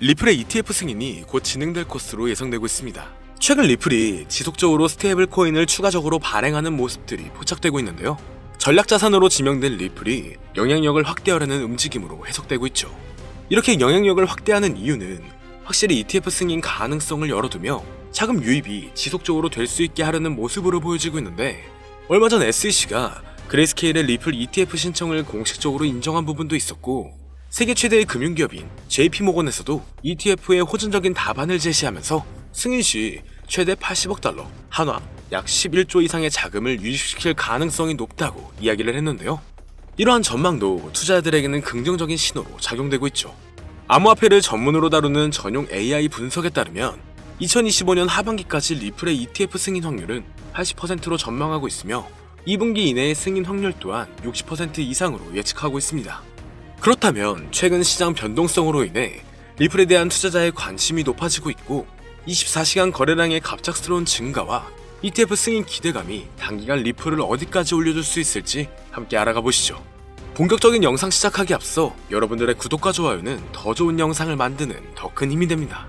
리플의 ETF 승인이 곧 진행될 것으로 예상되고 있습니다. 최근 리플이 지속적으로 스테이블 코인을 추가적으로 발행하는 모습들이 포착되고 있는데요. 전략 자산으로 지명된 리플이 영향력을 확대하려는 움직임으로 해석되고 있죠. 이렇게 영향력을 확대하는 이유는 확실히 ETF 승인 가능성을 열어두며 자금 유입이 지속적으로 될 수 있게 하려는 모습으로 보여지고 있는데, 얼마 전 SEC가 그레이스케일의 리플 ETF 신청을 공식적으로 인정한 부분도 있었고, 세계 최대의 금융기업인 JP모건에서도 ETF의 호전적인 답안을 제시하면서 승인 시 최대 80억 달러, 한화 약 11조 이상의 자금을 유입시킬 가능성이 높다고 이야기를 했는데요. 이러한 전망도 투자자들에게는 긍정적인 신호로 작용되고 있죠. 암호화폐를 전문으로 다루는 전용 AI 분석에 따르면 2025년 하반기까지 리플의 ETF 승인 확률은 80%로 전망하고 있으며 2분기 이내의 승인 확률 또한 60% 이상으로 예측하고 있습니다. 그렇다면 최근 시장 변동성으로 인해 리플에 대한 투자자의 관심이 높아지고 있고, 24시간 거래량의 갑작스러운 증가와 ETF 승인 기대감이 단기간 리플을 어디까지 올려줄 수 있을지 함께 알아가 보시죠. 본격적인 영상 시작하기 앞서 여러분들의 구독과 좋아요는 더 좋은 영상을 만드는 더 큰 힘이 됩니다.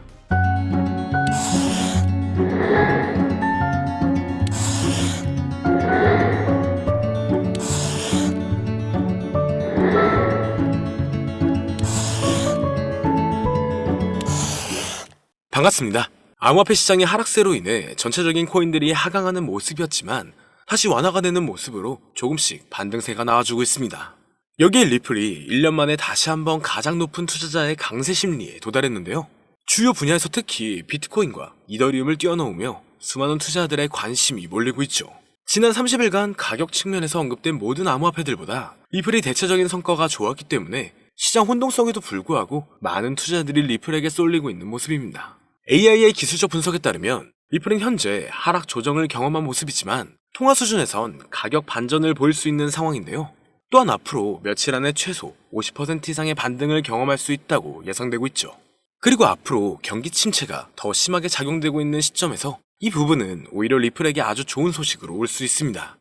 반갑습니다. 암호화폐 시장의 하락세로 인해 전체적인 코인들이 하강하는 모습이었지만 다시 완화가 되는 모습으로 조금씩 반등세가 나와주고 있습니다. 여기에 리플이 1년 만에 다시 한번 가장 높은 투자자의 강세 심리에 도달했는데요. 주요 분야에서 특히 비트코인과 이더리움을 뛰어넘으며 수많은 투자자들의 관심이 몰리고 있죠. 지난 30일간 가격 측면에서 언급된 모든 암호화폐들보다 리플이 대체적인 성과가 좋았기 때문에 시장 혼동성에도 불구하고 많은 투자자들이 리플에게 쏠리고 있는 모습입니다. AI의 기술적 분석에 따르면 리플은 현재 하락 조정을 경험한 모습이지만 통화 수준에선 가격 반전을 보일 수 있는 상황인데요. 또한 앞으로 며칠 안에 최소 50% 이상의 반등을 경험할 수 있다고 예상되고 있죠. 그리고 앞으로 경기 침체가 더 심하게 작용되고 있는 시점에서 이 부분은 오히려 리플에게 아주 좋은 소식으로 올 수 있습니다.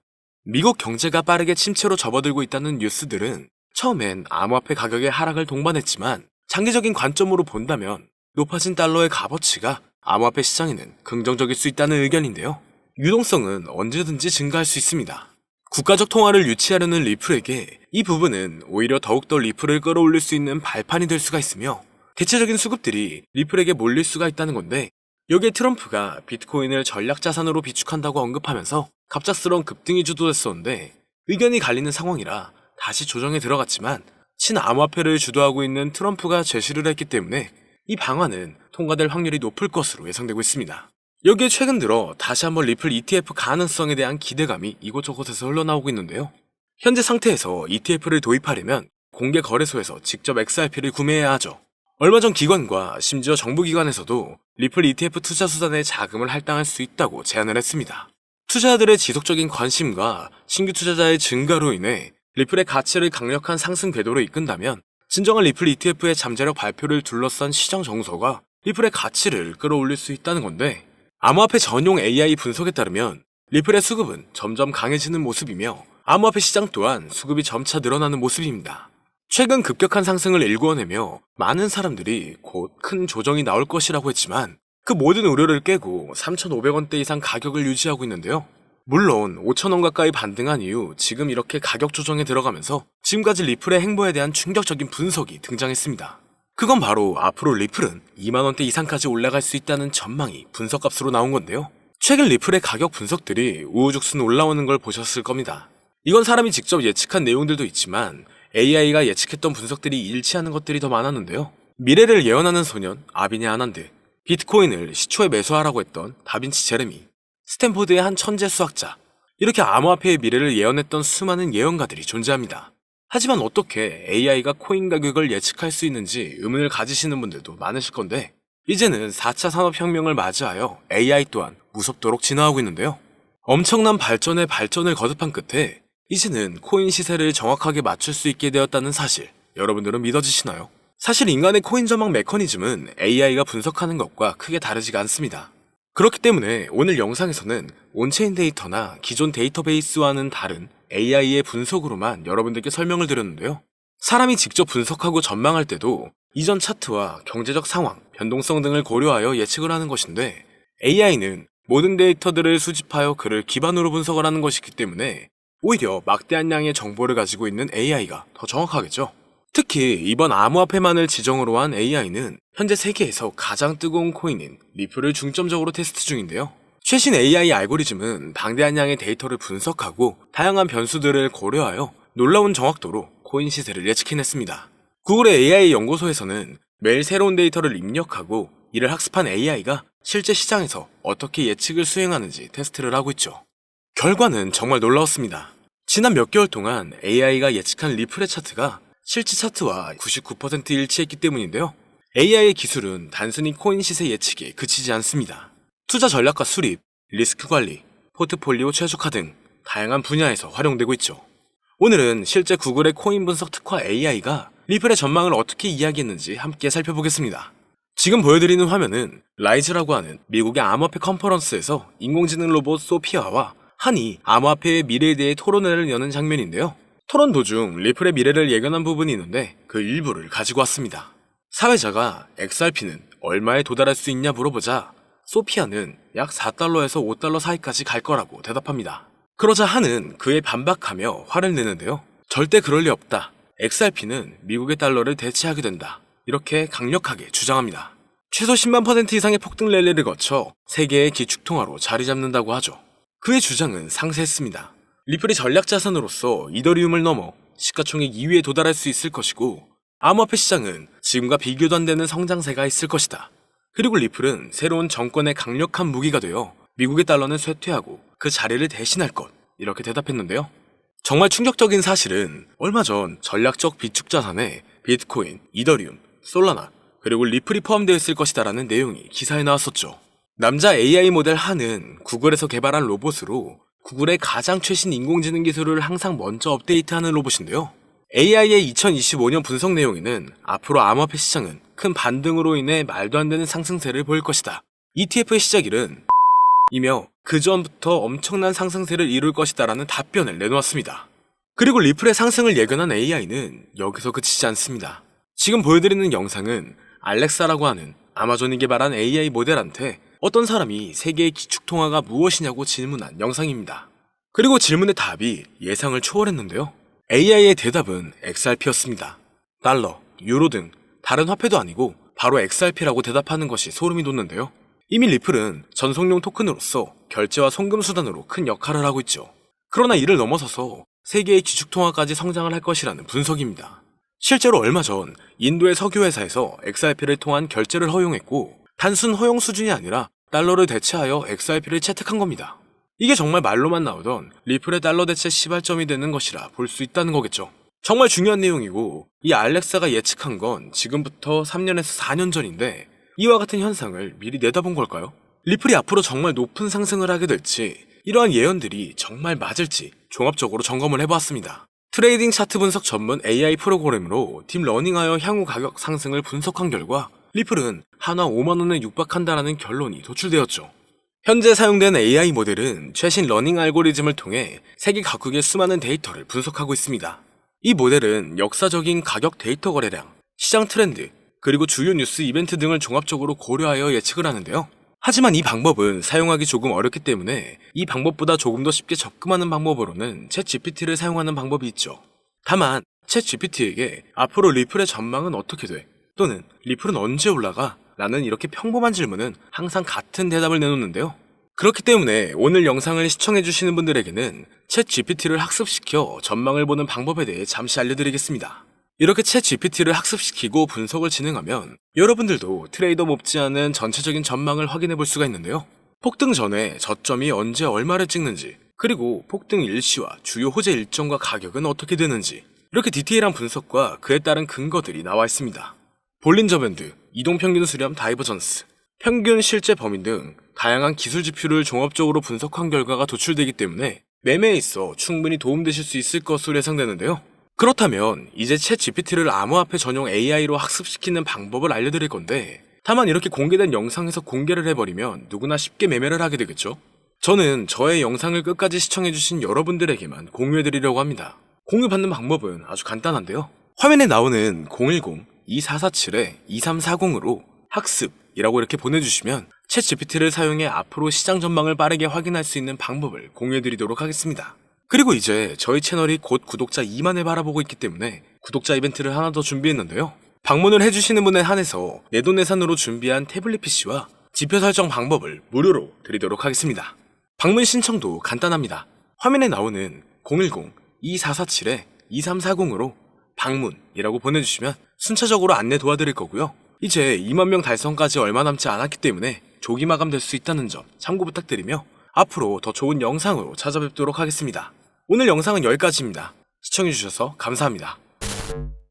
미국 경제가 빠르게 침체로 접어들고 있다는 뉴스들은 처음엔 암호화폐 가격의 하락을 동반했지만 장기적인 관점으로 본다면 높아진 달러의 값어치가 암호화폐 시장에는 긍정적일 수 있다는 의견인데요. 유동성은 언제든지 증가할 수 있습니다. 국가적 통화를 유치하려는 리플에게 이 부분은 오히려 더욱더 리플을 끌어올릴 수 있는 발판이 될 수가 있으며 대체적인 수급들이 리플에게 몰릴 수가 있다는 건데, 여기에 트럼프가 비트코인을 전략 자산으로 비축한다고 언급하면서 갑작스러운 급등이 주도됐었는데 의견이 갈리는 상황이라 다시 조정에 들어갔지만 친암호화폐를 주도하고 있는 트럼프가 제시를 했기 때문에 이 방안은 통과될 확률이 높을 것으로 예상되고 있습니다. 여기에 최근 들어 다시 한번 리플 ETF 가능성에 대한 기대감이 이곳저곳에서 흘러나오고 있는데요. 현재 상태에서 ETF를 도입하려면 공개 거래소에서 직접 XRP를 구매해야 하죠. 얼마 전 기관과 심지어 정부기관에서도 리플 ETF 투자 수단에 자금을 할당할 수 있다고 제안을 했습니다. 투자자들의 지속적인 관심과 신규 투자자의 증가로 인해 리플의 가치를 강력한 상승 궤도로 이끈다면 진정한 리플 ETF의 잠재력 발표를 둘러싼 시장 정서가 리플의 가치를 끌어올릴 수 있다는 건데, 암호화폐 전용 AI 분석에 따르면 리플의 수급은 점점 강해지는 모습이며 암호화폐 시장 또한 수급이 점차 늘어나는 모습입니다. 최근 급격한 상승을 일궈내며 많은 사람들이 곧 큰 조정이 나올 것이라고 했지만 그 모든 우려를 깨고 3,500원대 이상 가격을 유지하고 있는데요. 물론 5,000원 가까이 반등한 이후 지금 이렇게 가격 조정에 들어가면서 지금까지 리플의 행보에 대한 충격적인 분석이 등장했습니다. 그건 바로 앞으로 리플은 2만원대 이상까지 올라갈 수 있다는 전망이 분석값으로 나온 건데요. 최근 리플의 가격 분석들이 우후죽순 올라오는 걸 보셨을 겁니다. 이건 사람이 직접 예측한 내용들도 있지만 AI가 예측했던 분석들이 일치하는 것들이 더 많았는데요. 미래를 예언하는 소년 아비네 아난드, 비트코인을 시초에 매수하라고 했던 다빈치 제레미, 스탠포드의 한 천재 수학자, 이렇게 암호화폐의 미래를 예언했던 수많은 예언가들이 존재합니다. 하지만 어떻게 AI가 코인 가격을 예측할 수 있는지 의문을 가지시는 분들도 많으실 건데, 이제는 4차 산업혁명을 맞이하여 AI 또한 무섭도록 진화하고 있는데요. 엄청난 발전에 발전을 거듭한 끝에 이제는 코인 시세를 정확하게 맞출 수 있게 되었다는 사실, 여러분들은 믿어지시나요? 사실 인간의 코인 전망 메커니즘은 AI가 분석하는 것과 크게 다르지가 않습니다. 그렇기 때문에 오늘 영상에서는 온체인 데이터나 기존 데이터베이스와는 다른 AI의 분석으로만 여러분들께 설명을 드렸는데요. 사람이 직접 분석하고 전망할 때도 이전 차트와 경제적 상황, 변동성 등을 고려하여 예측을 하는 것인데 AI는 모든 데이터들을 수집하여 그를 기반으로 분석을 하는 것이기 때문에 오히려 막대한 양의 정보를 가지고 있는 AI가 더 정확하겠죠. 특히 이번 암호화폐만을 지정으로 한 AI는 현재 세계에서 가장 뜨거운 코인인 리플을 중점적으로 테스트 중인데요. 최신 AI 알고리즘은 방대한 양의 데이터를 분석하고 다양한 변수들을 고려하여 놀라운 정확도로 코인 시세를 예측해냈습니다. 구글의 AI 연구소에서는 매일 새로운 데이터를 입력하고 이를 학습한 AI가 실제 시장에서 어떻게 예측을 수행하는지 테스트를 하고 있죠. 결과는 정말 놀라웠습니다. 지난 몇 개월 동안 AI가 예측한 리플의 차트가 실제 차트와 99% 일치했기 때문인데요. AI의 기술은 단순히 코인 시세 예측에 그치지 않습니다. 투자 전략과 수립, 리스크 관리, 포트폴리오 최적화 등 다양한 분야에서 활용되고 있죠. 오늘은 실제 구글의 코인 분석 특화 AI가 리플의 전망을 어떻게 이야기했는지 함께 살펴보겠습니다. 지금 보여드리는 화면은 라이즈라고 하는 미국의 암호화폐 컨퍼런스에서 인공지능 로봇 소피아와 한이 암호화폐의 미래에 대해 토론회를 여는 장면인데요. 토론 도중 리플의 미래를 예견한 부분이 있는데 그 일부를 가지고 왔습니다. 사회자가 XRP는 얼마에 도달할 수 있냐 물어보자 소피아는 약 4달러에서 5달러 사이까지 갈 거라고 대답합니다. 그러자 한은 그에 반박하며 화를 내는데요. 절대 그럴 리 없다. XRP는 미국의 달러를 대체하게 된다. 이렇게 강력하게 주장합니다. 최소 10만% 이상의 폭등 랠리를 거쳐 세계의 기축통화로 자리 잡는다고 하죠. 그의 주장은 상세했습니다. 리플이 전략 자산으로서 이더리움을 넘어 시가총액 2위에 도달할 수 있을 것이고 암호화폐 시장은 지금과 비교도 안 되는 성장세가 있을 것이다. 그리고 리플은 새로운 정권의 강력한 무기가 되어 미국의 달러는 쇠퇴하고 그 자리를 대신할 것, 이렇게 대답했는데요. 정말 충격적인 사실은 얼마 전 전략적 비축 자산에 비트코인, 이더리움, 솔라나, 그리고 리플이 포함되어 있을 것이다라는 내용이 기사에 나왔었죠. 남자 AI 모델 한은 구글에서 개발한 로봇으로 구글의 가장 최신 인공지능 기술을 항상 먼저 업데이트하는 로봇인데요. AI의 2025년 분석 내용에는 앞으로 암호화폐 시장은 큰 반등으로 인해 말도 안 되는 상승세를 보일 것이다. ETF의 시작일은 이며 그 전부터 엄청난 상승세를 이룰 것이다라는 답변을 내놓았습니다. 그리고 리플의 상승을 예견한 AI는 여기서 그치지 않습니다. 지금 보여드리는 영상은 알렉사라고 하는 아마존이 개발한 AI 모델한테 어떤 사람이 세계의 기축통화가 무엇이냐고 질문한 영상입니다. 그리고 질문의 답이 예상을 초월했는데요. AI의 대답은 XRP였습니다. 달러, 유로 등 다른 화폐도 아니고 바로 XRP라고 대답하는 것이 소름이 돋는데요. 이미 리플은 전송용 토큰으로서 결제와 송금 수단으로 큰 역할을 하고 있죠. 그러나 이를 넘어서서 세계의 기축통화까지 성장을 할 것이라는 분석입니다. 실제로 얼마 전 인도의 석유회사에서 XRP를 통한 결제를 허용했고 단순 허용 수준이 아니라 달러를 대체하여 XRP를 채택한 겁니다. 이게 정말 말로만 나오던 리플의 달러 대체 시발점이 되는 것이라 볼 수 있다는 거겠죠. 정말 중요한 내용이고 이 알렉사가 예측한 건 지금부터 3년에서 4년 전인데 이와 같은 현상을 미리 내다본 걸까요? 리플이 앞으로 정말 높은 상승을 하게 될지 이러한 예언들이 정말 맞을지 종합적으로 점검을 해보았습니다. 트레이딩 차트 분석 전문 AI 프로그램으로 딥러닝하여 향후 가격 상승을 분석한 결과 리플은 한화 5만원에 육박한다라는 결론이 도출되었죠. 현재 사용되는 AI 모델은 최신 러닝 알고리즘을 통해 세계 각국의 수많은 데이터를 분석하고 있습니다. 이 모델은 역사적인 가격 데이터 거래량, 시장 트렌드, 그리고 주요 뉴스 이벤트 등을 종합적으로 고려하여 예측을 하는데요. 하지만 이 방법은 사용하기 조금 어렵기 때문에 이 방법보다 조금 더 쉽게 접근하는 방법으로는 챗GPT를 사용하는 방법이 있죠. 다만 챗GPT에게 앞으로 리플의 전망은 어떻게 돼? 또는 리플은 언제 올라가? 라는 이렇게 평범한 질문은 항상 같은 대답을 내놓는데요. 그렇기 때문에 오늘 영상을 시청해주시는 분들에게는 챗GPT를 학습시켜 전망을 보는 방법에 대해 잠시 알려드리겠습니다. 이렇게 챗GPT를 학습시키고 분석을 진행하면 여러분들도 트레이더 못지않은 전체적인 전망을 확인해 볼 수가 있는데요. 폭등 전에 저점이 언제 얼마를 찍는지, 그리고 폭등 일시와 주요 호재 일정과 가격은 어떻게 되는지, 이렇게 디테일한 분석과 그에 따른 근거들이 나와 있습니다. 볼린저 밴드, 이동평균 수렴 다이버전스, 평균 실제 범위 등 다양한 기술 지표를 종합적으로 분석한 결과가 도출되기 때문에 매매에 있어 충분히 도움되실 수 있을 것으로 예상되는데요. 그렇다면 이제 챗GPT를 암호화폐 전용 AI로 학습시키는 방법을 알려드릴 건데 다만 이렇게 공개된 영상에서 공개를 해버리면 누구나 쉽게 매매를 하게 되겠죠? 저는 저의 영상을 끝까지 시청해주신 여러분들에게만 공유해드리려고 합니다. 공유받는 방법은 아주 간단한데요. 화면에 나오는 010-2447-2340으로 학습이라고 이렇게 보내주시면 챗 GPT를 사용해 앞으로 시장 전망을 빠르게 확인할 수 있는 방법을 공유해드리도록 하겠습니다. 그리고 이제 저희 채널이 곧 구독자 2만을 바라보고 있기 때문에 구독자 이벤트를 하나 더 준비했는데요. 방문을 해주시는 분에 한해서 내돈내산으로 준비한 태블릿 PC와 지표 설정 방법을 무료로 드리도록 하겠습니다. 방문 신청도 간단합니다. 화면에 나오는 010-2447-2340으로 방문이라고 보내주시면 순차적으로 안내 도와드릴 거고요. 이제 2만 명 달성까지 얼마 남지 않았기 때문에 조기 마감될 수 있다는 점 참고 부탁드리며 앞으로 더 좋은 영상으로 찾아뵙도록 하겠습니다. 오늘 영상은 여기까지입니다. 시청해주셔서 감사합니다.